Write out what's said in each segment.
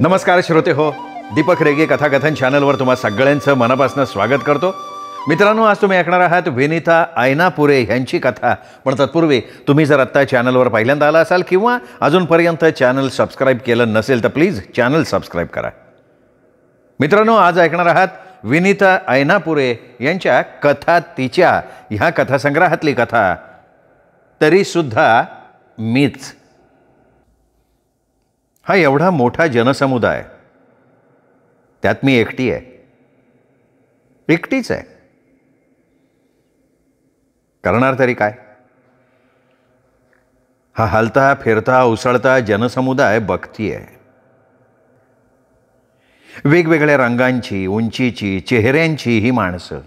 नमस्कार श्रोते हो, दीपक रेगे कथाकथन चॅनलवर तुम्हा सगळ्यांचं मनापासून स्वागत करतो. मित्रांनो, आज तुम्ही ऐकणार आहात विनीता ऐनापुरे यांची कथा. पण तत्पूर्वी तुम्ही जर आत्ता चॅनलवर पहिल्यांदा आला असाल किंवा अजूनपर्यंत चॅनल सबस्क्राईब केलं नसेल तर प्लीज चॅनल सबस्क्राईब करा. मित्रांनो, आज ऐकणार आहात विनीता ऐनापुरे यांच्या कथा तिच्या ह्या कथासंग्रहातली कथा तरीसुद्धा मीच. हा एवढा मोठा जनसमुदाय, त्यात मी एकटी आहे, एकटीच आहे. करणार तरी काय? हा हलता फिरता उसळता जनसमुदाय बघतीये. वेगवेगळ्या रंगांची, उंचीची, चेहऱ्यांची ही माणसं.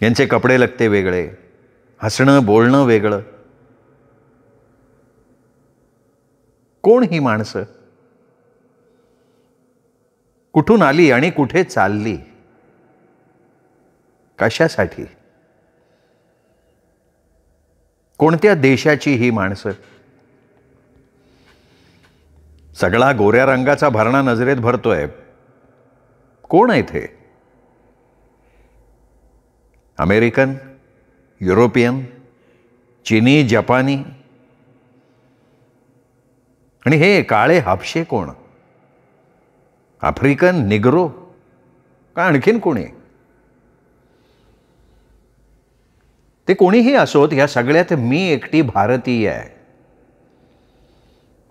यांचे कपडे लत्ते वेगळे, हसणं बोलणं वेगळं. कोण ही माणसं? कुठून आली आणि कुठे चालली? कशासाठी? कोणत्या देशाची ही माणसं? सगळा गोऱ्या रंगाचा भरणा नजरेत भरतोय. कोण आहेत हे? अमेरिकन, युरोपियन, चीनी, जपानी? आणि हे काळे हापशे कोण? आफ्रिकन, निग्रो का आणखीन कोणी? ते कोणीही असोत, या सगळ्यात मी एकटी भारतीय आहे.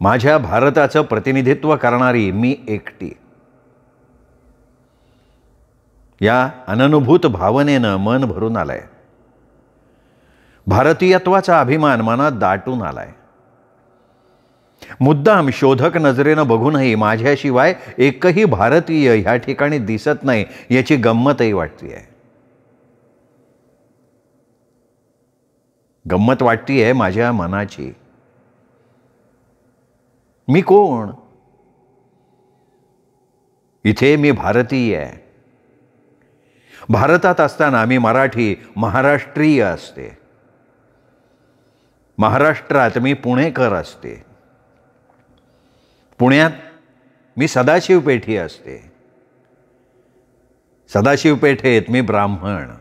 माझ्या भारताचं प्रतिनिधित्व करणारी मी एकटी. या अननुभूत भावनेनं मन भरून आलंय. भारतीयत्वाचा अभिमान मनात दाटून आलाय. मुद्दाम शोधक नजरेनं बघूनही माझ्याशिवाय एकही भारतीय ह्या ठिकाणी दिसत नाही याची गंमतही वाटतेय. गंमत वाटतेय माझ्या मनाची. मी कोण? इथे मी भारतीय आहे. भारतात असताना मी मराठी, महाराष्ट्रीय असते. महाराष्ट्रात मी पुणेकर असते. पुण्यात मी सदाशिव पेठी असते. सदाशिव पेठेत मी ब्राह्मण.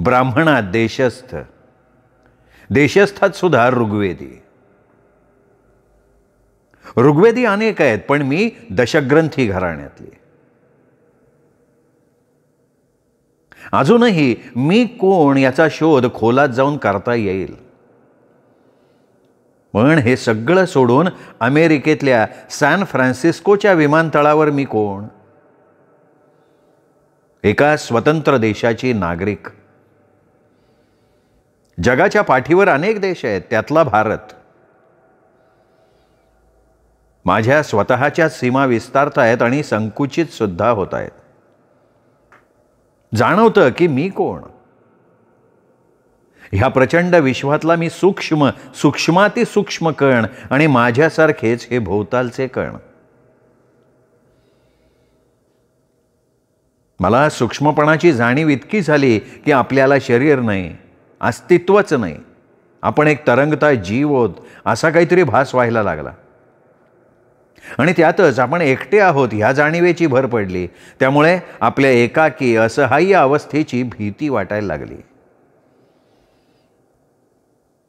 ब्राह्मणात देशस्थ. देशस्थात सुद्धा ऋग्वेदी. ऋग्वेदी अनेक आहेत, पण मी दशग्रंथी घराण्यातली. अजूनही मी कोण याचा शोध खोलात जाऊन करता येईल. पण हे सगळं सोडून अमेरिकेतल्या सॅन फ्रान्सिस्कोच्या विमानतळावर मी कोण? एका स्वतंत्र देशाची नागरिक. जगाच्या पाठीवर अनेक देश आहेत, त्यातला भारत. माझ्या स्वतःच्या सीमा विस्तारत आहेत आणि संकुचित सुद्धा होत आहेत. जाणवतं की मी कोण? ह्या प्रचंड विश्वातला मी सूक्ष्म, सूक्ष्माती सूक्ष्म कण आणि माझ्यासारखेच हे भोवतालचे कण. मला सूक्ष्मपणाची जाणीव इतकी झाली की आपल्याला शरीर नाही, अस्तित्वच नाही, आपण एक तरंगता जीव आहोत असा काहीतरी भास व्हायला लागला. आणि त्यातच आपण एकटे आहोत ह्या जाणीवेची भर पडली. त्यामुळे आपल्या एकाकी असहाय्य अवस्थेची भीती वाटायला लागली.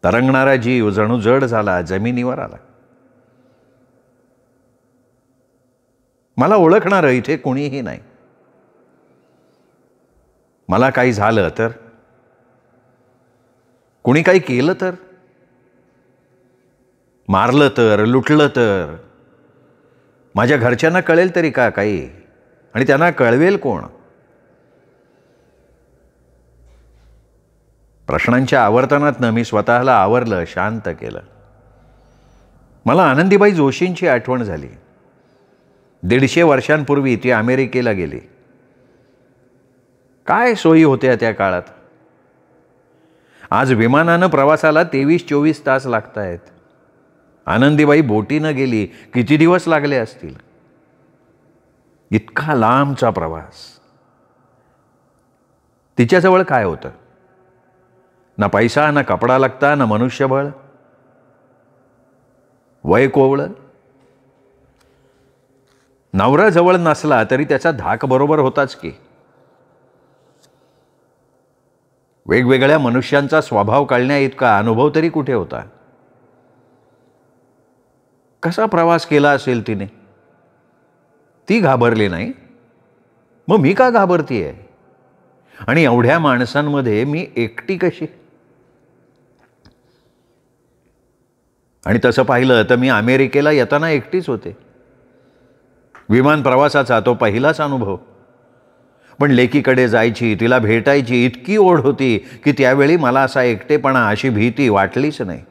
तरंगणारा जीव जणू जड झाला, जमिनीवर आला. मला ओळखणारं इथे कुणीही नाही. मला काही झालं तर, कुणी काही केलं तर, मारलं तर, लुटलं तर, माझ्या घरच्यांना कळेल तरी का काही? आणि त्यांना कळवेल कोण? प्रश्नांच्या आवर्तनातनं मी स्वतःला आवरलं, शांत केलं. मला आनंदीबाई जोशींची आठवण झाली. 150 वर्षांपूर्वी ती अमेरिकेला गेली. काय सोयी होत्या त्या काळात? आज विमानानं प्रवासाला 23-24 तास लागत आहेत. आनंदीबाई बोटीनं गेली, किती दिवस लागले असतील? इतका लांबचा प्रवास. तिच्याजवळ काय होतं? ना पैसा, ना कपडा लागता, ना मनुष्यबळ. वय कोवळं, नवरा जवळ नसला तरी त्याचा धाक बरोबर होताच की. वेगवेगळ्या मनुष्यांचा स्वभाव कळण्या इतका अनुभव तरी कुठे होता. कसा प्रवास केला असेल तिने. ती घाबरली नाही, मग मी का घाबरतीये. आणि एवढ्या माणसांमध्ये मी एकटी कशी. आणि तसं पाहिलं तर मी अमेरिकेला येताना एकटीच होते. विमान प्रवासाचा तो पहिलाच अनुभव. पण लेकीकडे जायची, तिला भेटायची इतकी ओढ होती की त्यावेळी मला असा एकटेपणा, अशी भीती वाटलीच नाही.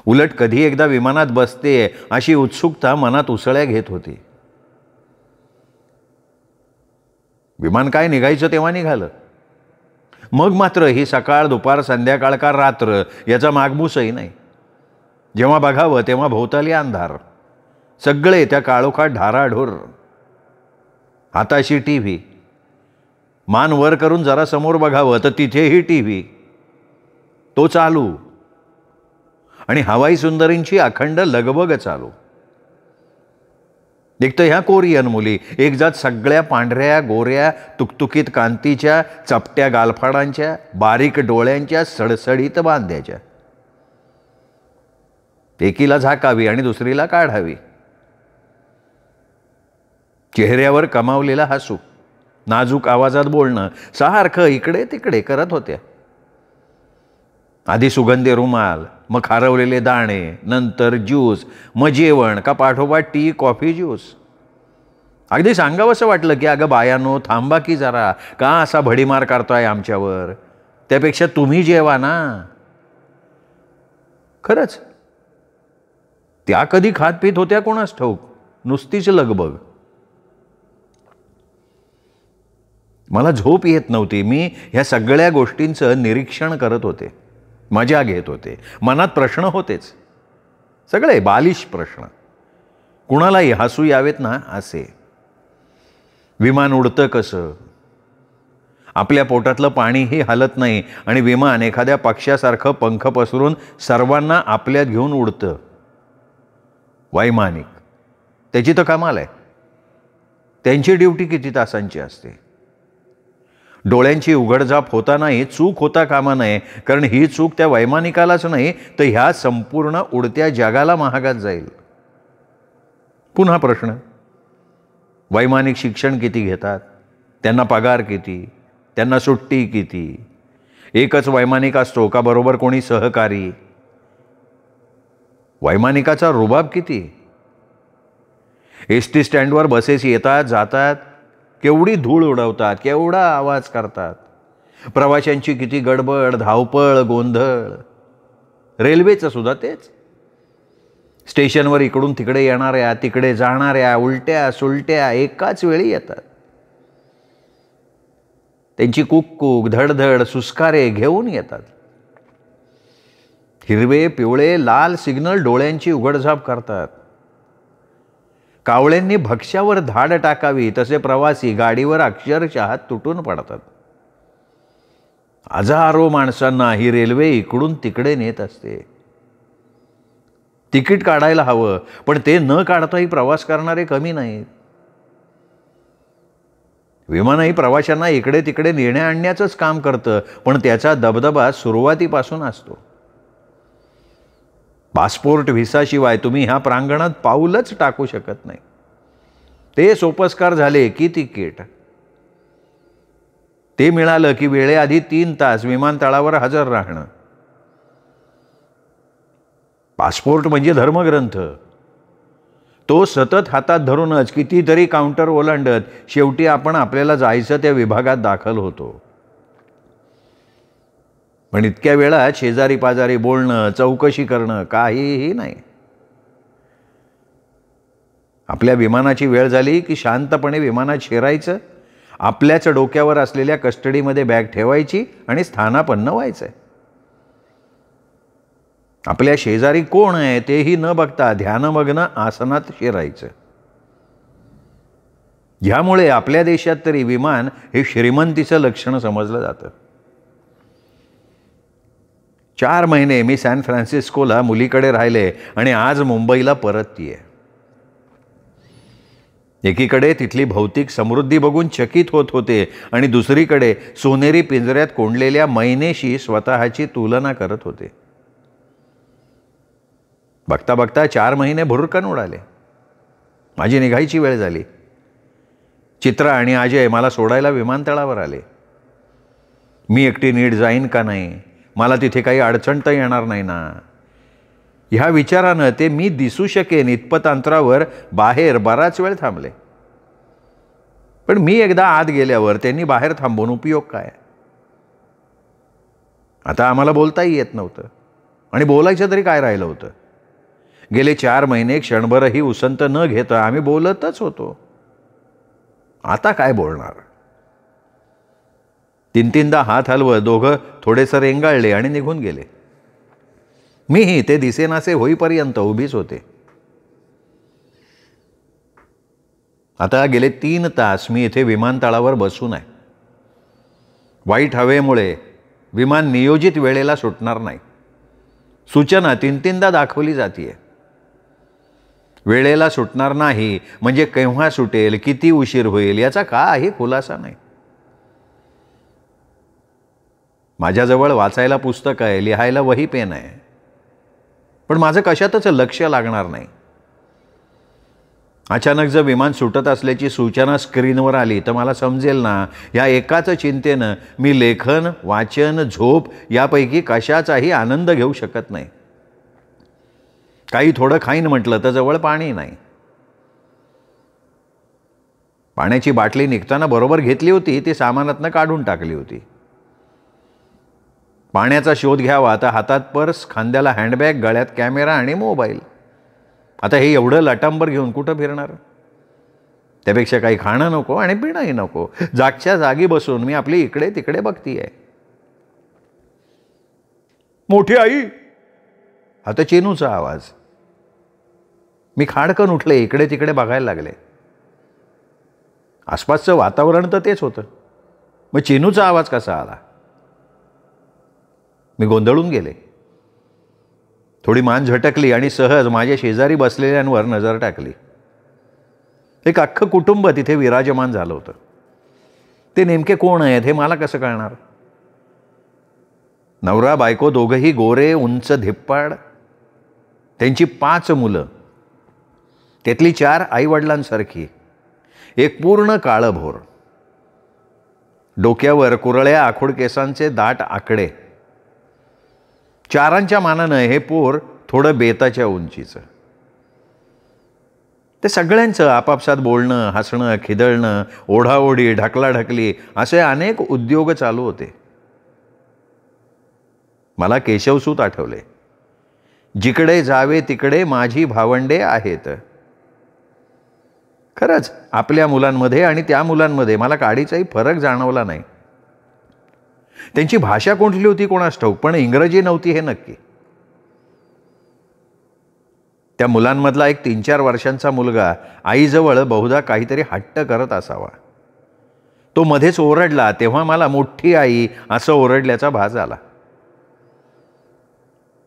उलट कधी एकदा विमानात बसते अशी उत्सुकता मनात उसळ्या घेत होती. विमान काय निघायचं तेव्हा निघालं. मग मात्र ही सकाळ, दुपार, संध्याकाळ का रात्र याचा मागमूसही नाही. जेव्हा बघावं तेव्हा भोवताली अंधार, सगळे त्या काळोखात ढाराढोर. हाताशी टीव्ही, मान वर करून जरा समोर बघावं तर तिथेही टीव्ही, तो चालू. आणि हवाई सुंदरींची अखंड लगबग चालू. एक तर ह्या कोरियन मुली, एक जात सगळ्या पांढऱ्या गोऱ्या तुकतुकीत कांतीच्या, चपट्या गालफाडांच्या, बारीक डोळ्यांच्या, सडसडीत बांध्याच्या. एकीला झाकावी आणि दुसरीला काढावी. चेहऱ्यावर कमावलेला हसू, नाजूक आवाजात बोलणं, सारखं इकडे तिकडे करत होत्या. आधी सुगंधी रुमाल, मग खारवलेले दाणे, नंतर ज्यूस, मग जेवण का पाठोपाठ टी, कॉफी, ज्यूस. अगदी सांगावंसं वाटलं की अगं बायानो थांबा की जरा, का असा भडीमार करताय आमच्यावर. त्यापेक्षा तुम्ही जेवा ना. खरंच त्या कधी खात पीत होत्या कोणास ठाऊक, नुसतीच लगबग. मला झोप येत नव्हती. मी ह्या सगळ्या गोष्टींचं निरीक्षण करत होते, मजा घेत होते. मनात प्रश्न होतेच, सगळे बालिश प्रश्न. कुणालाही हसू यावेत ना असे. विमान उडतं कसं. आपल्या पोटातलं पाणीही हलत नाही आणि विमान एखाद्या पक्ष्यासारखं पंख पसरून सर्वांना आपल्यात घेऊन उडतं. वैमानिक, त्याची तर कमाल आहे. त्यांची ड्युटी किती तासांची असते. डोळ्यांची उघडझाप होतानाही चूक होता कामा नये, कारण ही चूक त्या वैमानिकालाच नाही तर ह्या संपूर्ण उडत्या जगाला महागात जाईल. पुन्हा प्रश्न, वैमानिक शिक्षण किती घेतात, त्यांना पगार किती, त्यांना सुट्टी किती, एकच वैमानिक असतो का बरोबर कोणी सहकारी, वैमानिकाचा रुबाब किती. एस टी स्टँडवर बसेस येतात जातात, केवढी धूळ उडवतात, केवढा आवाज करतात. प्रवाशांची किती गडबड, धावपळ, गोंधळ. रेल्वेचं सुद्धा तेच. स्टेशनवर इकडून तिकडे येणाऱ्या, तिकडे जाणाऱ्या, उलट्या सुलट्या एकाच वेळी येतात. त्यांची कुककूक, धडधड, सुस्कारे घेऊन येतात. हिरवे, पिवळे, लाल सिग्नल डोळ्यांची उघडझाप करतात. कावळ्यांनी भक्ष्यावर धाड टाकावी तसे प्रवासी गाडीवर अक्षरशः तुटून पडतात. हजारो माणसांना ही रेल्वे इकडून तिकडे नेत असते. तिकीट काढायला हवं, पण ते न काढताही प्रवास करणारे कमी नाहीत. विमानही प्रवाशांना इकडे तिकडे नेण्या आणण्याचंच काम करतं, पण त्याचा दबदबा सुरुवातीपासून असतो. पासपोर्ट व्हिसाशिवाय तुम्ही ह्या प्रांगणात पाऊलच टाकू शकत नाही. ते सोपस्कार झाले की तिकीट. ते मिळालं की वेळेआधी 3 तास विमानतळावर हजर राहणं. पासपोर्ट म्हणजे धर्मग्रंथ. तो सतत हातात धरूनच कितीतरी काउंटर ओलांडत शेवटी आपण आपल्याला जायचं त्या विभागात दाखल होतो. पण इतक्या वेळा शेजारी पाजारी बोलणं, चौकशी करणं काहीही नाही. आपल्या विमानाची वेळ झाली की शांतपणे विमानात शिरायचं, आपल्याच डोक्यावर असलेल्या कस्टडीमध्ये बॅग ठेवायची आणि स्थानापन्न व्हायचंय. आपल्या शेजारी कोण आहे तेही न बघता ध्यानमग्न आसनात शिरायचं. ह्यामुळे आपल्या देशात तरी विमान हे श्रीमंतीचं लक्षण समजलं जातं. 4 महिने मी सॅन फ्रान्सिस्कोला मुलीकडे राहिले आणि आज मुंबईला परततीये. एकीकडे तिथली भौतिक समृद्धी बघून चकित होत होते आणि दुसरीकडे सोनेरी पिंजऱ्यात कोंडलेल्या मैनेशी स्वतःची तुलना करत होते. बघता बघता 4 महिने भुरकन उडाले. माझी निघायची वेळ झाली. चित्रा आणि अजय मला सोडायला विमानतळावर आले. मी एकटी नीट जाईन का नाही, मला तिथे काही अडचण तर येणार नाही ना, ह्या विचारानं ते मी दिसू शकेन इतपत अंतरावर बाहेर बराच वेळ थांबले. पण मी एकदा आत गेल्यावर त्यांनी बाहेर थांबून उपयोग काय. आता आम्हाला बोलताही येत नव्हतं आणि बोलायचं तरी काय राहिलं होतं. गेले 4 महिने क्षणभरही उसंत न घेता आम्ही बोलतच होतो. आता काय बोलणार. 3-3दा हात हलवत दोघं थोडेसे रेंगाळले आणि निघून गेले. मीही ते दिसेनासे होईपर्यंत उभीच होते. आता गेले 3 तास मी इथे विमानतळावर बसून आहे. वाईट हवेमुळे विमान नियोजित वेळेला सुटणार नाही. सूचना 3-3दा दाखवली जातीये. वेळेला सुटणार नाही म्हणजे केव्हा सुटेल, किती उशीर होईल याचा काही खुलासा नाही. माझ्याजवळ वाचायला पुस्तक आहे, लिहायला वही पेन आहे, पण माझं कशातच लक्ष लागणार नाही. अचानक जर विमान सुटत असल्याची सूचना स्क्रीनवर आली तर मला समजेल ना, या एकाच चिंतेनं मी लेखन, वाचन, झोप यापैकी कशाचाही आनंद घेऊ शकत नाही. काही थोडं खाईन म्हटलं तर जवळ पाणी नाही. पाण्याची बाटली निघताना बरोबर घेतली होती, ती सामानातनं काढून टाकली होती. पाण्याचा शोध घ्यावा तर हातात पर्स, खांद्याला हँडबॅग, गळ्यात कॅमेरा आणि मोबाईल. आता हे एवढं लटांबर घेऊन कुठं फिरणार. त्यापेक्षा काही खाणं नको आणि पिणंही नको. जागच्या जागी बसून मी आपली इकडे तिकडे बघतीये. मोठी आई, आता चेनूचा आवाज. मी खाडकन उठले, इकडे तिकडे बघायला लागले. आसपासचं वातावरण तर तेच होतं, मग चेनूचा आवाज कसा आला. मी गोंधळून गेले. थोडी मान झटकली आणि सहज माझ्या शेजारी बसलेल्यांवर नजर टाकली. एक अख्खं कुटुंब तिथे विराजमान झालं होतं. ते नेमके कोण आहेत हे मला कसं कळणार. नवरा बायको दोघंही गोरे, उंच, धिप्पाड. त्यांची 5 मुलं, त्यातली 4 आईवडिलांसारखी. एक पूर्ण काळभोर, डोक्यावर कुरळ्या आखूड केसांचे दाट आकडे. 4च्या मानानं हे पोर थोडं बेताच्या उंचीचं. ते सगळ्यांचं आपापसात बोलणं, हसणं, खिदळणं, ओढाओढी, ढकलाढकली असे अनेक उद्योग चालू होते. मला केशवसूत आठवले. जिकडे जावे तिकडे माझी भावंडे आहेत. खरंच आपल्या मुलांमध्ये आणि त्या मुलांमध्ये मला काडीचाही फरक जाणवला नाही. त्यांची भाषा कोणती होती कोणास ठाऊक, पण इंग्रजी नव्हती हे नक्की. त्या मुलांमधला एक 3-4 वर्षांचा मुलगा आईजवळ बहुधा काहीतरी हट्ट करत असावा. तो मध्येच ओरडला तेव्हा मला मोठी आई असं ओरडल्याचा भास आला.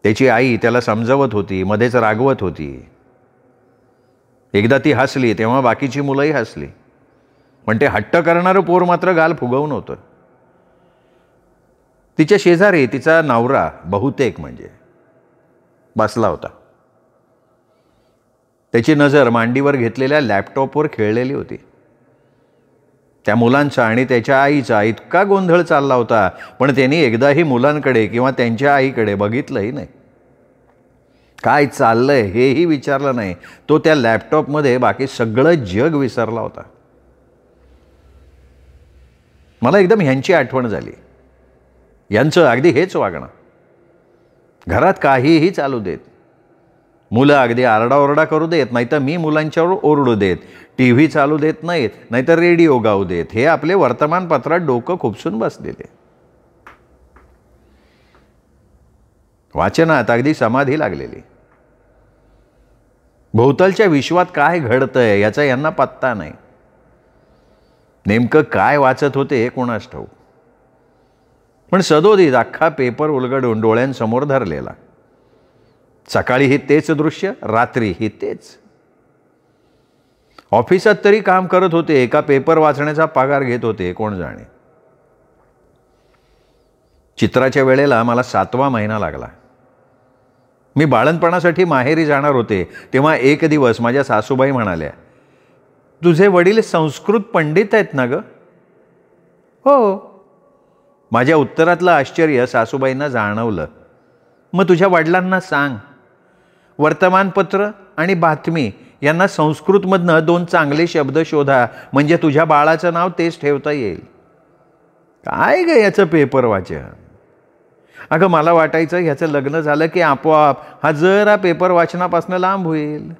त्याची आई त्याला समजवत होती, मध्येच रागवत होती. एकदा ती हसली तेव्हा बाकीची मुलंही हसली, पण ते हट्ट करणारं पोर मात्र गाल फुगवून होतं. तिच्या शेजारी तिचा नवरा बहुतेक म्हणजे बसला होता. त्याची नजर मांडीवर घेतलेल्या लॅपटॉपवर खेळलेली होती. त्या मुलांचा आणि त्याच्या आईचा इतका गोंधळ चालला होता, पण त्यांनी एकदाही मुलांकडे किंवा त्यांच्या आईकडे बघितलंही नाही. काय चाललंय हेही विचारलं नाही. तो त्या लॅपटॉपमध्ये बाकी सगळं जग विसरला होता. मला एकदम ह्यांची आठवण झाली. यांचं अगदी हेच वागणं. घरात काहीही चालू देत, मुलं अगदी आरडाओरडा करू देत, नाहीतर मी मुलांच्यावर ओरडू देत. TV चालू देत नाहीत, नाहीतर रेडिओ गाऊ देत. हे आपले वर्तमानपत्रात डोकं खुपसून बसलेले. वाचनात अगदी समाधी लागलेली. भोवतालच्या विश्वात काय घडतंय याचा यांना पत्ता नाही. नेमकं काय वाचत होते हे कोणास ठाऊक, पण सदोदित अख्खा पेपर उलगडून डोळ्यांसमोर धरलेला. सकाळी ही तेच दृश्य, रात्री ही तेच. ऑफिसात तरी काम करत होते का पेपर वाचण्याचा पगार घेत होते कोण जाणे. चित्राच्या वेळेला मला 7वा महिना लागला. मी बाळंतपणासाठी माहेरी जाणार होते तेव्हा एक दिवस माझ्या सासूबाई म्हणाल्या, तुझे वडील संस्कृत पंडित आहेत ना ग? हो. माझ्या उत्तरातलं आश्चर्य सासूबाईंना जाणवलं. मग तुझ्या वडिलांना सांग, वर्तमानपत्र आणि बातमी यांना संस्कृतमधनं 2 चांगले शब्द शोधा, म्हणजे तुझ्या बाळाचं नाव तेच ठेवता येईल. काय ग याचं पेपर वाचन? अगं मला वाटायचं ह्याचं लग्न झालं की आपोआप हा जरा पेपर वाचनापासून लांब होईल.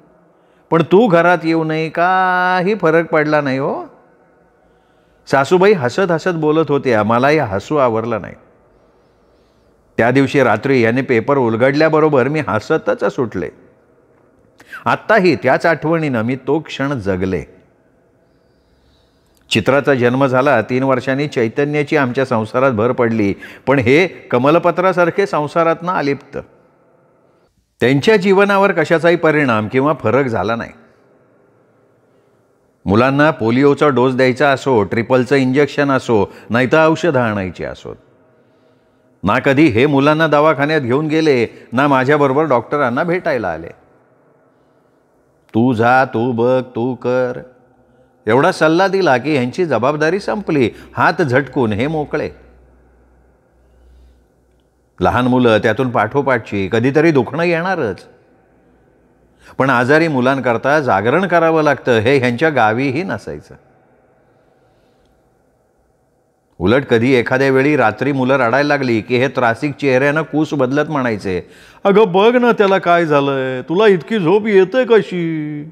पण तू घरात येऊ नये काही फरक पडला नाही हो. सासूबाई हसत हसत बोलत होत्या. मलाही हसू आवरलं नाही. त्या दिवशी रात्री याने पेपर उलगडल्याबरोबर मी हसतच सुटले. आत्ताही त्याच आठवणीनं मी तो क्षण जगले. चित्राचा जन्म झाला. 3 वर्षांनी चैतन्याची आमच्या संसारात भर पडली. पण हे कमलपत्रासारखे संसारातनं अलिप्त. त्यांच्या जीवनावर कशाचाही परिणाम किंवा फरक झाला नाही. मुलांना पोलिओचा डोस द्यायचा असो, ट्रिपलचं इंजेक्शन असो, नाहीतर औषधं आणायची असोत, ना कधी हे मुलांना दवाखान्यात घेऊन गेले, ना माझ्याबरोबर डॉक्टरांना भेटायला आले. तू जा, तू बघ, तू कर एवढा सल्ला दिला की ह्यांची जबाबदारी संपली. हात झटकून हे मोकळे. लहान मुलं त्यातून पाठोपाठची कधीतरी दुखणं येणारच. पण आजारी मुलांकरता जागरण करावं लागतं हे ह्यांच्या गावीही नसायचं. उलट कधी एखाद्या वेळी रात्री मुलं रडायला लागली की हे त्रासिक चेहऱ्यानं कूस बदलत म्हणायचे, अगं बघ ना त्याला काय झालंय, तुला इतकी झोप येते कशी?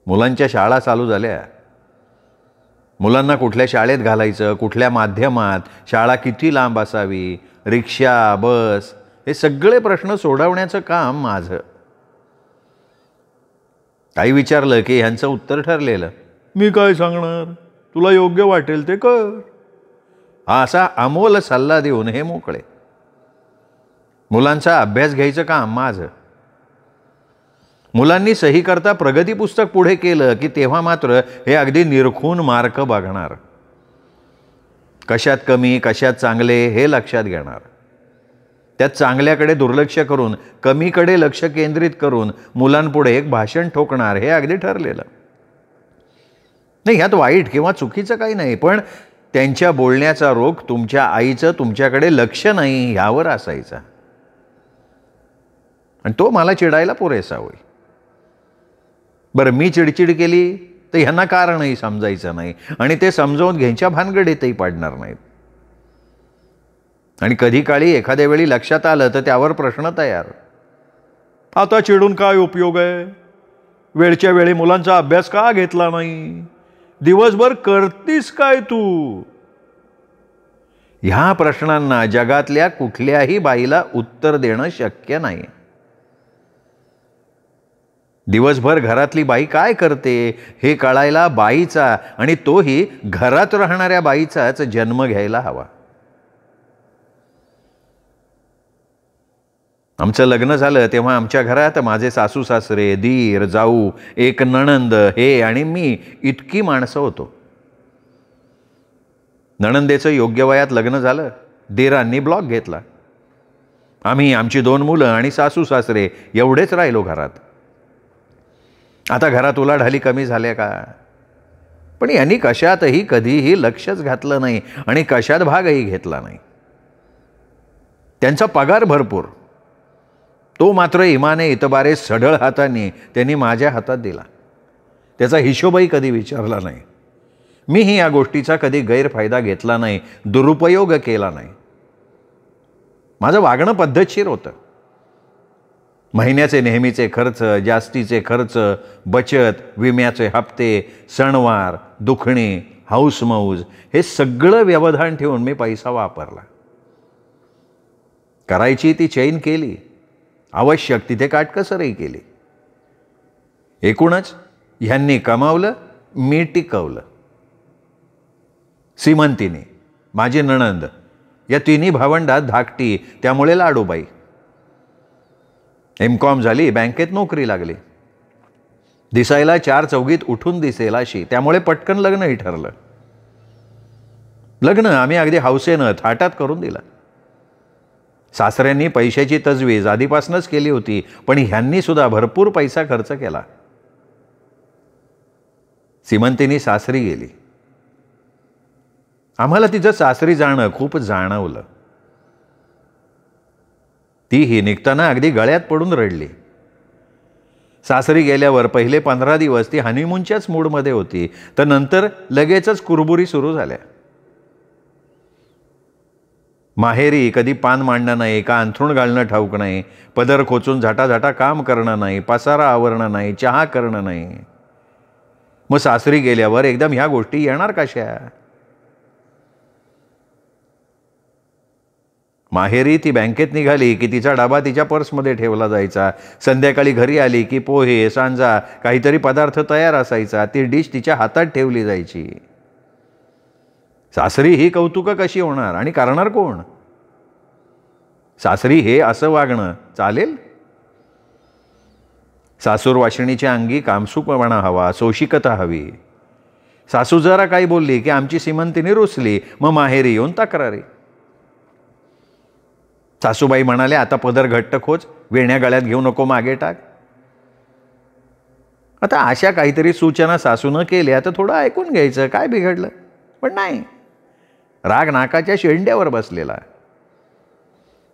मुलांच्या शाळा चालू झाल्या. मुलांना कुठल्या शाळेत घालायचं, कुठल्या माध्यमात, शाळा किती लांब असावी, रिक्षा, बस, हे सगळे प्रश्न सोडवण्याचं काम माझं. काही विचारलं की ह्यांचं उत्तर ठरलेलं, मी काय सांगणार, तुला योग्य वाटेल ते कर. हा असा अमोल सल्ला देऊन हे मोकळे. मुलांचा अभ्यास घ्यायचं काम माझं. मुलांनी सही करता प्रगती पुस्तक पुढे केलं की तेव्हा मात्र हे अगदी निरखून मार्क बघणार. कशात कमी, कशात चांगले हे लक्षात घेणार. त्यात चांगल्याकडे दुर्लक्ष करून कमीकडे लक्ष केंद्रित करून मुलांपुढे एक भाषण ठोकणार हे अगदी ठरलेलं. नाही, ह्यात वाईट किंवा चुकीचं काही नाही, पण त्यांच्या बोलण्याचा रोख तुमच्या आईचं तुमच्याकडे लक्ष नाही ह्यावर असायचा. आणि तो मला चिडायला पुरेसा होई. बरं, मी चिडचिड केली तर ह्यांना कारणही समजायचं नाही आणि ते समजावून घ्यायच्या भानगडीतही पडणार नाहीत. आणि कधी काळी एखाद्या वेळी लक्षात आलं तर त्यावर प्रश्न तयार, आता चिडून काय उपयोग आहे, वेळच्या वेळी मुलांचा अभ्यास का घेतला नाही, दिवसभर करतीस काय तू? ह्या प्रश्नांना जगातल्या कुठल्याही बाईला उत्तर देणं शक्य नाही. दिवसभर घरातली बाई काय करते हे कळायला बाईचा आणि तोही घरात राहणाऱ्या बाईचाच जन्म घ्यायला हवा. आमचं लग्न झालं तेव्हा आमच्या घरात माझे सासू सासरे, दीर, जाऊ, एक नणंद, हे आणि मी इतकी माणसं होतो. नणंदेचं योग्य वयात लग्न झालं. दीरांनी ब्लॉक घेतला. आम्ही, आमची 2 मुलं आणि सासू सासरे एवढेच राहिलो घरात. आता घरात उलाढाली कमी झाल्या का? पण यांनी कशातही कधीही लक्षच घातलं नाही आणि कशात भागही घेतला नाही. त्यांचा पगार भरपूर, तो मात्र इमाने इतबारे सढळ हाताने त्यांनी माझ्या हातात दिला. त्याचा हिशोबही कधी विचारला नाही. मीही या गोष्टीचा कधी गैरफायदा घेतला नाही, दुरुपयोग केला नाही. माझं वागणं पद्धतशीर होतं. महिन्याचे नेहमीचे खर्च, जास्तीचे खर्च, बचत, विम्याचे हप्ते, सणवार, दुखणे, हौसमौज हे सगळं व्यवधान ठेवून मी पैसा वापरला. करायची ती चैन केली, आवश्यक तिथे काटकसरही केली. एकूणच ह्यांनी कमावलं, मी टिकवलं. सीमंतीने, माझी नणंद, या तिन्ही भावंडात धाकटी, त्यामुळे लाडूबाई. M.Com झाली, बँकेत नोकरी लागली. दिसायला 4 चौघीत उठून दिसेल अशी, त्यामुळे पटकन लग्नही ठरलं. लग्न आम्ही अगदी हौसेनं थाटात करून दिलं. सासऱ्यांनी पैशाची तजवीज आधीपासूनच केली होती, पण ह्यांनी सुद्धा भरपूर पैसा खर्च केला. सीमंतिनी सासरी गेली. आम्हाला तिचं सासरी जाणं खूप जाणवलं. तीही निघताना अगदी गळ्यात पडून रडली. सासरी गेल्यावर पहिले 15 दिवस ती हनीमूनच्याच मूडमध्ये होती, तर नंतर लगेचच कुरबुरी सुरू झाल्या. माहेरी कधी पान मांडणं नाही, का अंथरूण घालणं ठाऊक नाही, पदर खोचून झटाझटा काम करणं नाही, पसारा आवरणं नाही, चहा करणं नाही. मग सासरी गेल्यावर एकदम ह्या गोष्टी येणार कशा? माहेरी ती बँकेत निघाली की तिचा डबा तिच्या पर्समध्ये ठेवला जायचा. संध्याकाळी घरी आली की पोहे, सांजा, काहीतरी पदार्थ तयार असायचा. ती डिश तिच्या हातात ठेवली जायची. सासरी ही कौतुकं कशी होणार आणि करणार कोण? सासरी हे असं वागणं चालेल? सासूर वाशिणीच्या अंगी कामसूपपणा हवा, सोशिकता हवी. सासू जरा काही बोलली की आमची सीमंतिनी रुसली, मग माहेरी येऊन तक्रारी. सासूबाई म्हणाले, आता पदर घट्ट खोच, वेण्या गळ्यात घेऊ नको, मागे टाक. आता अशा काहीतरी सूचना सासूनं केल्या तर थोडं ऐकून घ्यायचं, काय बिघडलं? पण नाही, राग नाकाच्या शेंड्यावर बसलेला.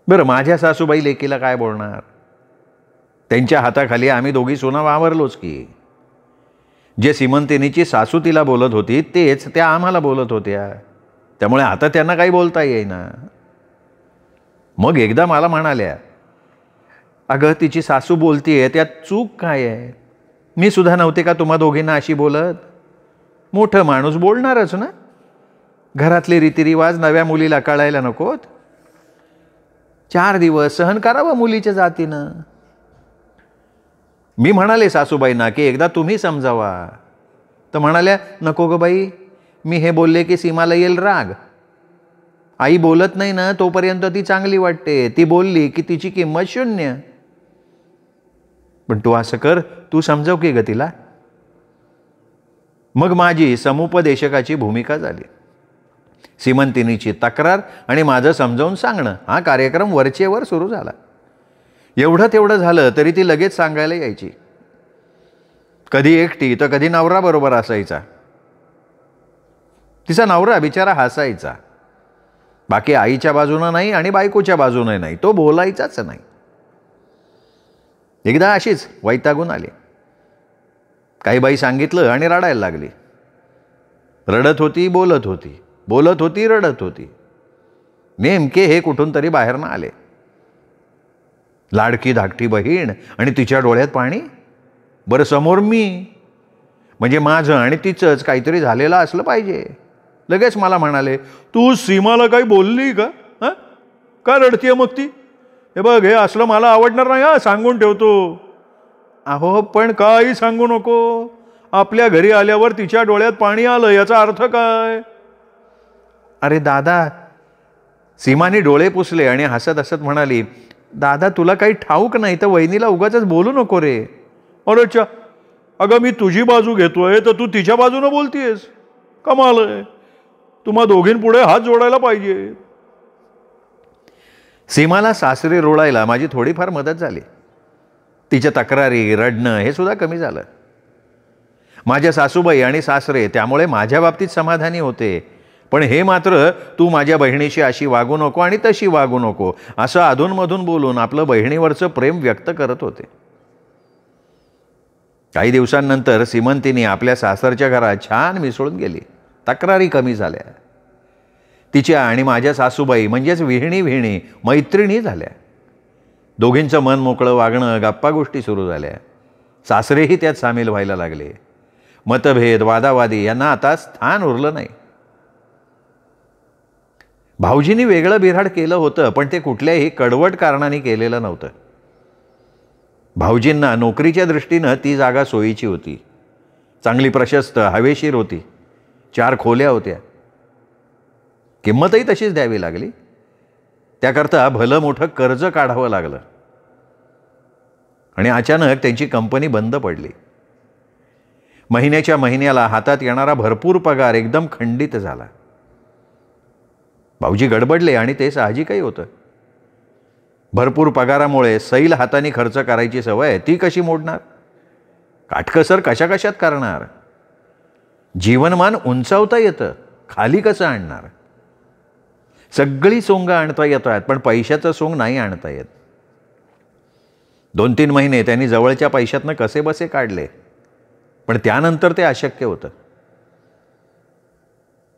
बरं, माझ्या सासूबाई लेकीला काय बोलणार? त्यांच्या हाताखाली आम्ही दोघी सुना वावरलोच की. जे सीमंतिनीची सासू तिला बोलत होती तेच त्या आम्हाला बोलत होत्या, त्यामुळे आता त्यांना काही बोलता येईना. मग एकदा मला म्हणाल्या, अगं तिची सासू बोलतीये त्यात चूक काय आहे? मी सुद्धा नव्हते का तुम्हा दोघींना अशी बोलत? मोठं माणूस बोलणारच ना. घरातले रीतिरिवाज नव्या मुलीला कळायला नकोत? 4 दिवस सहन करावं मुलीच्या जातीनं. मी म्हणाले सासूबाईंना की एकदा तुम्ही समजावा. तर म्हणाल्या, नको ग बाई, मी हे बोलले की सीमाला येईल राग. आई बोलत नाही ना तोपर्यंत ती चांगली वाटते, ती बोलली की तिची किंमत शून्य. पण तू असं कर, तू समजव की ग तिला. मग माझी समुपदेशकाची भूमिका झाली. सीमंतिनीची तक्रार आणि माझं समजावून सांगणं, हा कार्यक्रम वरचेवर सुरू झाला. एवढं तेवढं झालं तरी ती लगेच सांगायला यायची. कधी एकटी तर कधी नवरा बरोबर असायचा. तिचा नवरा बिचारा हसायचा. बाकी आईच्या बाजूनं नाही आणि बायकोच्या बाजूने नाही, तो बोलायचाच नाही. एकदा अशीच वैतागून आली. काही बाई सांगितलं आणि रडायला लागली. रडत होती, बोलत होती, बोलत होती, रडत होती. नेमके हे कुठून तरी बाहेरनं आले. लाडकी धाकटी बहीण आणि तिच्या डोळ्यात पाणी. बरं, समोर मी, म्हणजे माझं आणि तिचंच काहीतरी झालेलं असलं पाहिजे. लगेच मला म्हणाले, तू सीमाला काही बोलली का? हां, का रडतीये मग ती? हे बघ, हे असलं मला आवडणार नाही, हा सांगून ठेवतो. अहो पण काही सांगू नको. आपल्या घरी आल्यावर तिच्या डोळ्यात पाणी आलं याचा अर्थ काय? अरे दादा, सीमाने डोळे पुसले आणि हसत हसत म्हणाली, दादा तुला काही ठाऊक नाही तर वहिनीला उगाचच बोलू नको रे. अरे अच्छा, अगं मी तुझी बाजू घेतोय तर तू तिच्या बाजूनं बोलतीयस? कमाल आहे. तुम्हा दोघींपुढे हात जोडायला पाहिजे. सीमाला सासरे रोडायला माझी थोडीफार मदत झाली. तिच्या तक्रारी, रडणं हे सुद्धा कमी झालं. माझ्या सासूबाई आणि सासरे त्यामुळे माझ्या बाबतीत समाधानी होते. पण हे मात्र, तू माझ्या बहिणीशी अशी वागू नको आणि तशी वागू नको, असं अधूनमधून बोलून आपलं बहिणीवरचं प्रेम व्यक्त करत होते. काही दिवसांनंतर सीमंतिनी आपल्या सासरच्या घरात छान मिसळून गेली. तक्रारी कमी झाल्या. तिच्या आणि माझ्या सासूबाई म्हणजेच विहिणी मैत्रिणी झाल्या. दोघींचं मन मोकळं वागणं, गप्पा गोष्टी सुरू झाल्या. सासरेही त्यात सामील व्हायला लागले. मतभेद, वादावादी यांना आता स्थान उरलं नाही. भाऊजींनी वेगळं बिऱ्हाड केलं होतं, पण ते कुठल्याही कडवट कारणाने केलेलं नव्हतं. भाऊजींना नोकरीच्या दृष्टीनं ती जागा सोयीची होती. चांगली प्रशस्त, हवेशीर होती. 4 खोल्या होत्या. किंमतही तशीच द्यावी लागली. त्याकरता भलं मोठं कर्ज काढावं लागलं आणि अचानक त्यांची कंपनी बंद पडली. महिन्याच्या महिन्याला हातात येणारा भरपूर पगार एकदम खंडित झाला. भाऊजी गडबडले आणि ते साहजिकही होतं. भरपूर पगारामुळे सैल हाताने खर्च करायची सवय ती कशी मोडणार? काटकसर कशा कशात करणार? जीवनमान उंचावता येतं, खाली कसं आणणार? सगळी सोंग आणता येतात पण पैशाचं सोंग नाही आणता येत. 2-3 महिने त्यांनी जवळच्या पैशातनं कसे बसे काढले, पण त्यानंतर ते अशक्य होतं.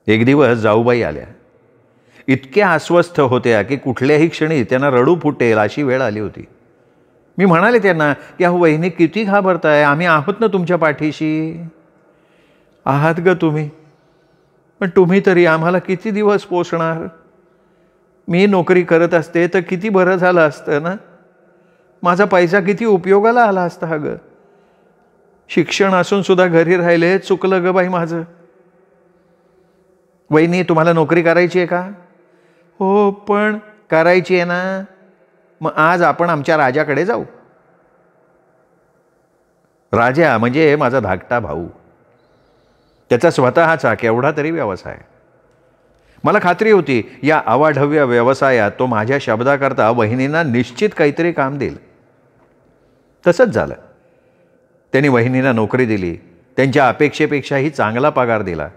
एक दिवस जाऊबाई आल्या. इतक्या अस्वस्थ होत्या की कुठल्याही क्षणी त्यांना रडू फुटेल अशी वेळ आली होती. मी म्हणाले त्यांना की अहो वहिनी किती घाबरताय, आम्ही आहोत ना तुमच्या पाठीशी. आहात ग तुम्ही, पण तुम्ही तरी आम्हाला किती दिवस पोसणार? मी नोकरी करत असते तर किती बरं झालं असतं ना. माझा पैसा किती उपयोगाला आला असता. हा ग शिक्षण असून सुद्धा घरी राहिले, चुकलं ग बाई माझं. वहिनी तुम्हाला नोकरी करायची आहे का? हो पण करायची आहे ना. मग आज आपण आमच्या राजाकडे जाऊ. राजा म्हणजे माझा धाकटा भाऊ. त्याचा स्वतःचा केवढा तरी व्यवसाय. मला खात्री होती या अवाढव्य व्यवसायात तो माझ्या शब्दाकरता वहिनींना निश्चित काहीतरी काम देईल. तसंच झालं. त्यांनी वहिनींना नोकरी दिली. त्यांच्या अपेक्षेपेक्षाही चांगला पगार दिला.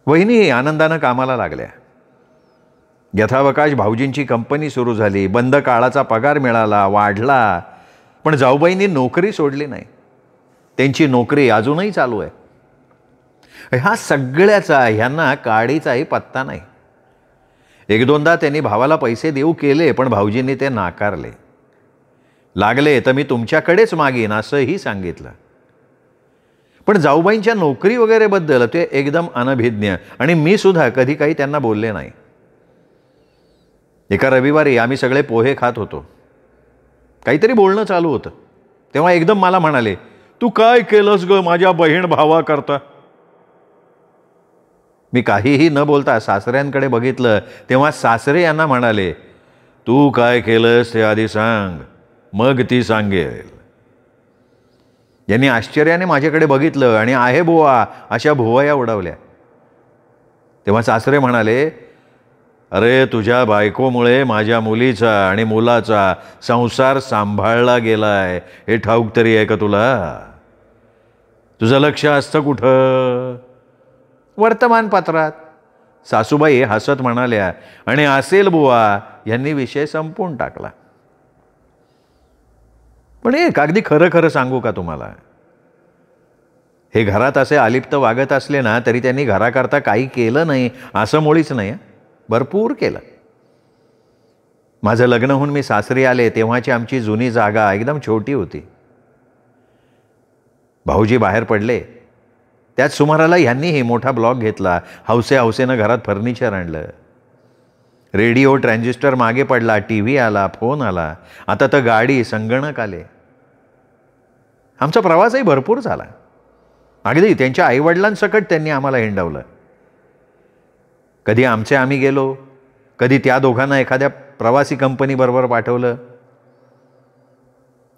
वहिनी आनंदानं कामाला लागल्या. यथावकाश भाऊजींची कंपनी सुरू झाली. बंद काळाचा पगार मिळाला, वाढला. पण जाऊबाईंनी नोकरी सोडली नाही. त्यांची नोकरी अजूनही चालू आहे. ह्या सगळ्याचा ह्यांना काडीचाही पत्ता नाही. 1-2दा त्यांनी भावाला पैसे देऊ केले पण भाऊजींनी ते नाकारले. लागले तर मी तुमच्याकडेच मागीन असंही सांगितलं. पण जाऊबाईंच्या नोकरी वगैरे बद्दल ते एकदम अनभिज्ञ आणि मी सुद्धा कधी काही त्यांना बोलले नाही. एका रविवारी आम्ही सगळे पोहे खात होतो. काहीतरी बोलणं चालू होतं. तेव्हा एकदम मला म्हणाले, तू काय केलंस ग माझ्या बहीण भावा करता? मी काहीही न बोलता सासऱ्यांकडे बघितलं तेव्हा सासरे यांना म्हणाले, तू काय केलंस ते आधी सांग, मग ती सांगेल. यांनी आश्चर्याने माझ्याकडे बघितलं आणि आहे बुवा अशा भुवया उडवल्या. तेव्हा सासरे म्हणाले, अरे तुझ्या बायकोमुळे माझ्या मुलीचा आणि मुलाचा संसार सांभाळला गेलाय हे ठाऊक तरी आहे का तुला? तुझं लक्ष असतं कुठं? वर्तमानपत्रात. सासूबाई हसत म्हणाल्या आणि असेल बुवा. यांनी विषय संपवून टाकला. पण एक अगदी खरं खरं सांगू का तुम्हाला, हे घरात असे अलिप्त वागत असले ना तरी त्यांनी घराकरता काही केलं नाही असं मुळीच नाही. भरपूर केलं. माझं लग्न होऊन मी सासरी आले तेव्हाची आमची जुनी जागा एकदम छोटी होती. भाऊजी बाहेर पडले. त्याच सुमाराला ह्यांनीही मोठा ब्लॉक घेतला. हौसेनं घरात फर्निचर आणलं. रेडिओ ट्रान्झिस्टर मागे पडला, TV आला, फोन आला, आता तर गाडी संगणक आले. आमचा प्रवासही भरपूर झाला. अगदी त्यांच्या आईवडिलांसकट त्यांनी आम्हाला हिंडवलं. कधी आमचे आम्ही गेलो, कधी त्या दोघांना एखाद्या प्रवासी कंपनीबरोबर पाठवलं.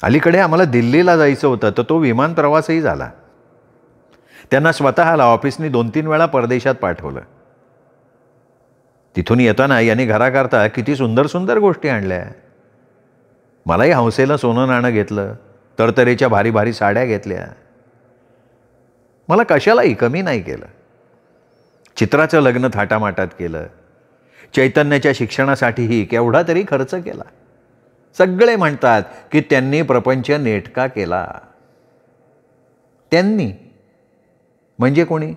अलीकडे आम्हाला दिल्लीला जायचं होतं तर तो विमान प्रवासही झाला. त्यांना स्वतःला ऑफिसनी 2-3 वेळा परदेशात पाठवलं. तिथून येताना यांनी घराकरता किती सुंदर सुंदर गोष्टी आणल्या. मलाही हौसेला सोनं नाणं घेतलं. तरतरेच्या भारी भारी साड्या घेतल्या. मला कशालाही कमी नाही केलं. चित्राचं लग्न थाटामाटात केलं. चैतन्याच्या शिक्षणासाठीही केवढा तरी खर्च केला. सगळे म्हणतात की त्यांनी प्रपंच नेटका केला. त्यांनी म्हणजे कोणी?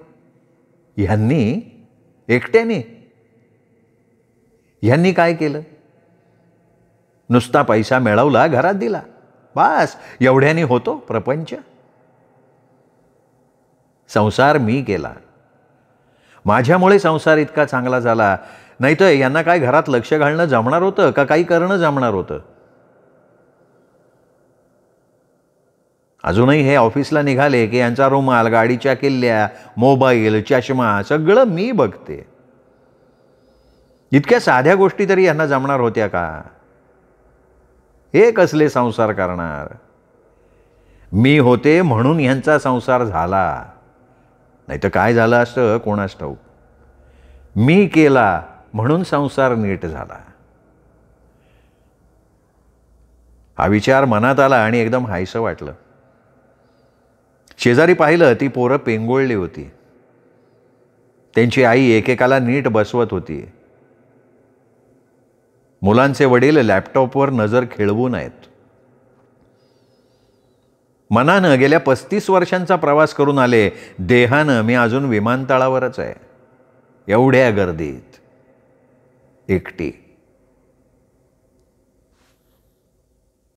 ह्यांनी एकट्याने. ह्यांनी काय केलं? नुसता पैसा मिळवला, घरात दिला, बस एवढ्याने होतो प्रपंच. संसार मी केला. माझ्यामुळे संसार इतका चांगला झाला. नाही तर यांना काय घरात लक्ष घालणं जमणार होतं का काही करणं जमणार होतं? अजूनही हे ऑफिसला निघाले की यांचा रुमाल, गाडीच्या किल्ल्या, मोबाईल, चष्मा सगळं मी बघते. इतक्या साध्या गोष्टी तरी यांना जमणार होत्या का? हे कसले संसार करणार? मी होते म्हणून ह्यांचा संसार झाला, नाही तर काय झालं असतं कोणास ठाऊक. मी केला म्हणून संसार नीट झाला. हा विचार मनात आला आणि एकदम हायसं वाटलं. शेजारी पाहिलं, ती पोरं पेंगोळली होती. त्यांची आई एकेकाला नीट बसवत होती. मुलांचे वडील लॅपटॉपवर नजर खेळवू नयेत. मनानं गेल्या 35 वर्षांचा प्रवास करून आले, देहानं मी अजून विमानतळावरच आहे, एवढ्या गर्दीत एकटी.